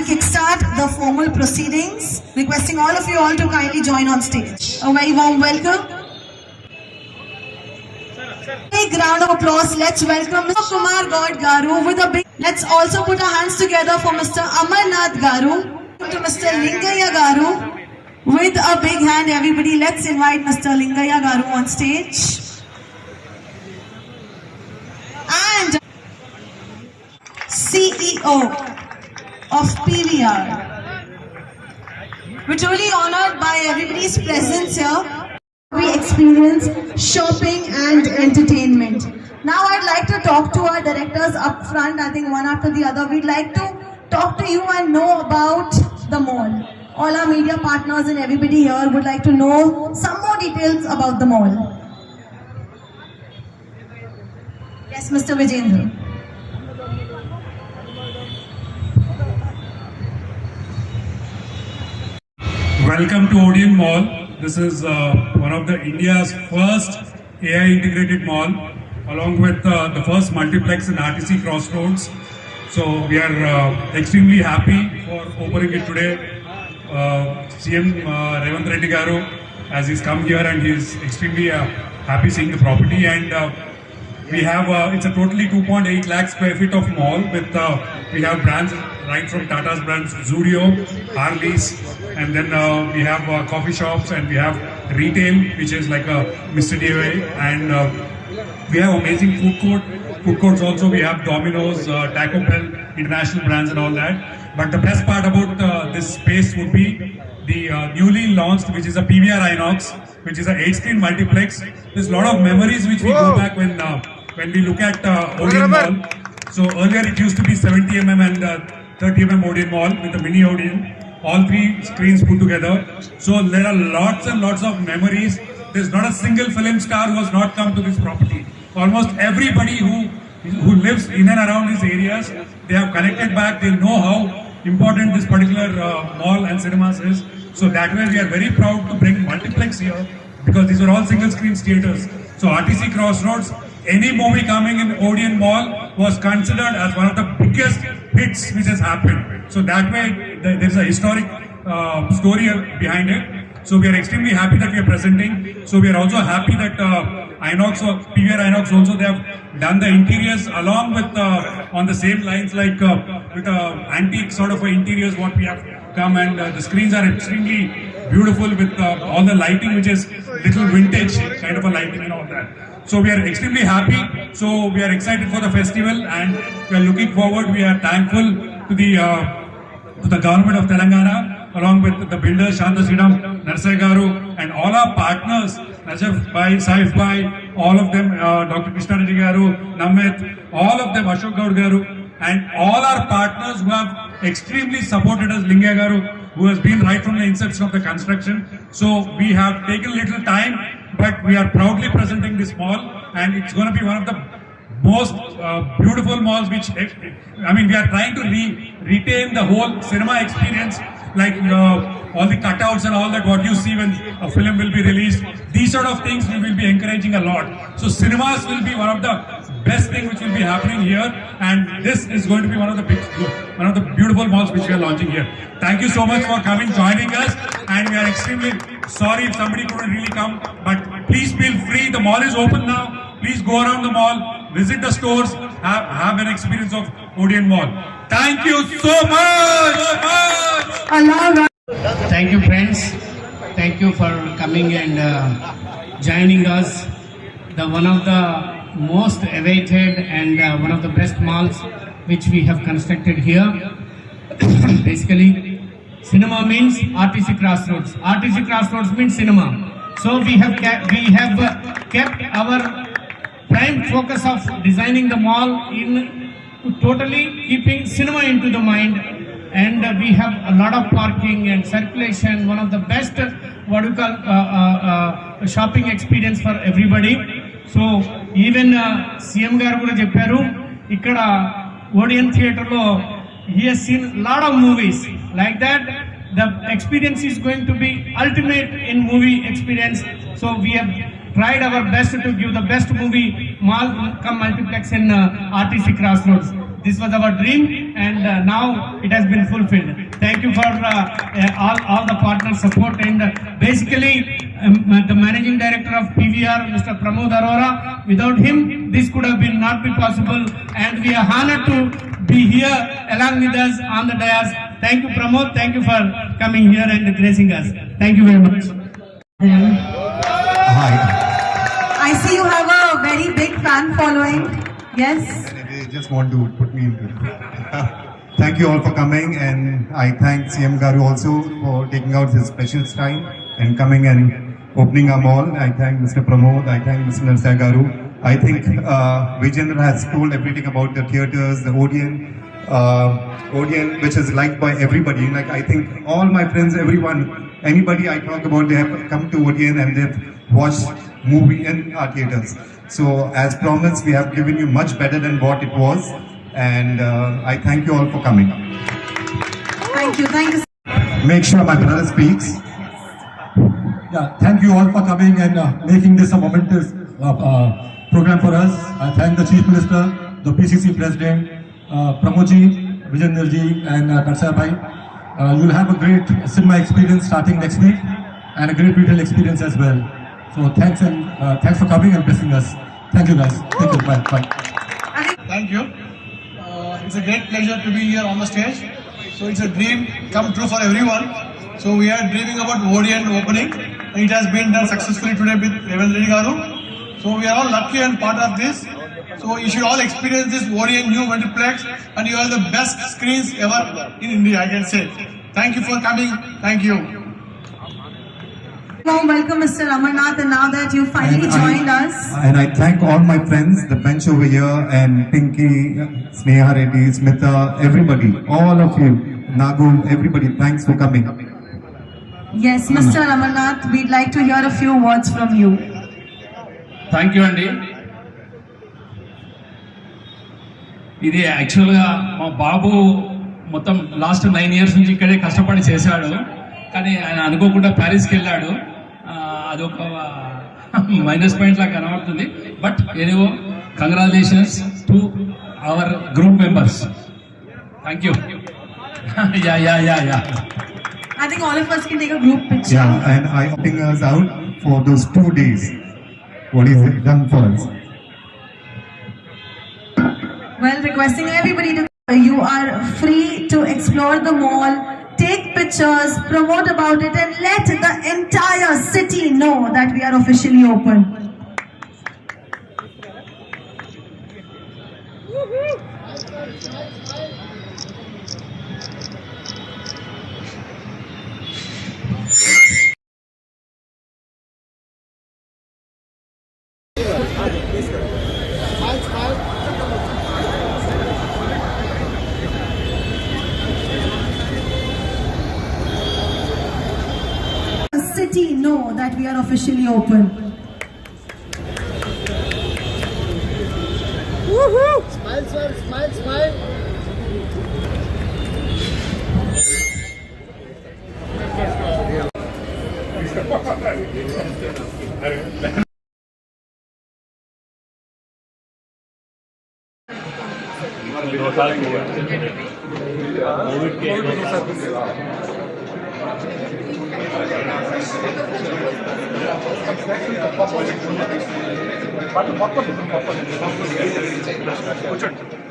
kickstart the formal proceedings, requesting all of you all to kindly join on stage. A very warm welcome. Big round of applause. Let's welcome Mr. Kumar God Garu with a big. Let's also put our hands together for Mr. Amarnath Garu, to Mr. Lingaya Garu with a big hand. Everybody, let's invite Mr. Lingaya Garu on stage. And CEO of PVR. We're truly honored by everybody's presence here. We experience shopping and entertainment. Now I'd like to talk to our directors up front, I think one after the other. We'd like to talk to you and know about the mall. All our media partners and everybody here would like to know some more details about the mall. Yes, Mr. Vijendra. Welcome to Odeon Mall. This is one of the India's first AI integrated mall, along with the first multiplex in RTC Crossroads. So we are extremely happy for opening it today. CM Revant Reddy Garu, as he's come here, and he's extremely happy seeing the property. And we have it's a totally 2.8 lakh square feet of mall with we have brands right from Tata's brands, Zudio, Harleys, and then we have coffee shops, and we have retail, which is like a Mr. DIY, and we have amazing food courts also. We have Domino's, Taco Bell, international brands and all that. But the best part about this space would be the newly launched, which is a PVR Inox, which is an 8-screen multiplex. There's a lot of memories which we go back when we look at Odeon Mall. So earlier it used to be 70mm and 30mm Odeon Mall with the mini Odeon, all 3 screens put together. So there are lots and lots of memories. There's not a single film star who has not come to this property. Almost everybody who lives in and around these areas, they have connected back. They know how important this particular mall and cinemas is. So that way we are very proud to bring multiplex here, because these are all single screen theaters. So RTC Crossroads, any movie coming in Odeon Mall was considered as one of the biggest hits which has happened. So that way there's a historic story behind it. So we are extremely happy that we are presenting. So we are also happy that Inox, or PVR Inox also, they have done the interiors along with on the same lines, like with antique sort of interiors what we have come, and the screens are extremely beautiful with all the lighting, which is little vintage kind of a lighting and all that. So we are extremely happy. So we are excited for the festival, and we are looking forward. We are thankful to the government of Telangana, along with the builders Shanta Sridham, Narsai Garu, and all our partners, Najaf Bhai, Saif Bhai, all of them, Dr. Krishna Reddy Garu, Namit, all of them, Ashok Gaur Garu, and all our partners who have extremely supported us, Lingaya Garu, who has been right from the inception of the construction. So we have taken a little time, but we are proudly presenting this mall, and it's going to be one of the most beautiful malls, which, I mean, we are trying to retain the whole cinema experience, like all the cutouts and all that what you see when a film will be released. These sort of things we will be encouraging a lot. So cinemas will be one of the best thing which will be happening here, and this is going to be one of the beautiful malls which we are launching here. Thank you so much for coming, joining us, and we are extremely sorry if somebody couldn't really come, but please feel free. The mall is open now. Please go around the mall, visit the stores, have an experience of Odeon Mall. Thank you so much. Thank you, friends. Thank you for coming and joining us. One of the most awaited and one of the best malls which we have constructed here. Basically, cinema means RTC Crossroads. RTC Crossroads means cinema. So we have kept our prime focus of designing the mall in totally keeping cinema into the mind, and we have a lot of parking and circulation, one of the best shopping experience for everybody. So even CM garu kuda chepparu ikkada Odeon theater lo he has seen a lot of movies like that. The experience is going to be ultimate in movie experience. So we have tried our best to give the best movie mall come multiplex in RTC Crossroads. This was our dream, and now it has been fulfilled. Thank you for all the partner support, and basically the managing director of PVR, Mr. Pramod Arora. Without him, this could have been not be possible, and we are honored to be here along with us on the dais. Thank you, Pramod. Thank you for coming here and gracing us. Thank you very much. Hi. I see you have a very big fan following. Yes. They just want to put me into it. Thank you all for coming, and I thank CM Garu also for taking out his special time and coming and opening our mall. I thank Mr. Pramod, I thank Mr. Narsai Garu. I think Vijayendra has told everything about the theatres, the Odeon, which is liked by everybody. Like, I think all my friends, everyone, anybody I talk about, they have come to Odeon and they've watched movie in our theatres. So as promised, we have given you much better than what it was, and I thank you all for coming. Thank you. Thank you. Make sure my brother speaks. Yeah, thank you all for coming and making this a momentous program for us. I thank the Chief Minister, the PCC President, Pramodji, Vijendraji, and Narsai Bhai. You'll have a great cinema experience starting next week, and a great retail experience as well. So thanks for coming and blessing us. Thank you guys. Thank you. Bye. Bye. Thank you. It's a great pleasure to be here on the stage. So it's a dream come true for everyone. So we are dreaming about Odeon opening, and it has been done successfully today with Revendra Reddy Garu. So we are all lucky and part of this. So you should all experience this Odeon new multiplex, and you are the best screens ever in India, I can say. Thank you for coming. Thank you. Warm welcome, Mr. Amarnath, and now that you finally joined us. And I thank all my friends, the bench over here, and Pinky, Sneha Reddy, Smita, everybody, all of you, Nagu, everybody, thanks for coming. Yes, Mr. Amarnath, we'd like to hear a few words from you. Thank you అండి. ఇది యాక్చువల్గా మా బాబు మొత్తం last 9 years నుంచి ఇక్కడే కష్టపడి చేశాడు, కానీ ఆయన అనుకోకుండా ప్యారిస్కి వెళ్ళాడు. అదొక మైనస్ పాయింట్ లాగా కనబడుతుంది. But anyhow, congratulations to our group members. Thank you. Yeah I think all of us can take a group picture. Yeah, and I opting us out for those 2 days. What is it done for us? Well, requesting everybody to, you are free to explore the mall, take pictures, promote about it, and let the entire city know that we are officially open. The city know that we are officially open. Smile, sir. Smile, smile. కూర్చోండి.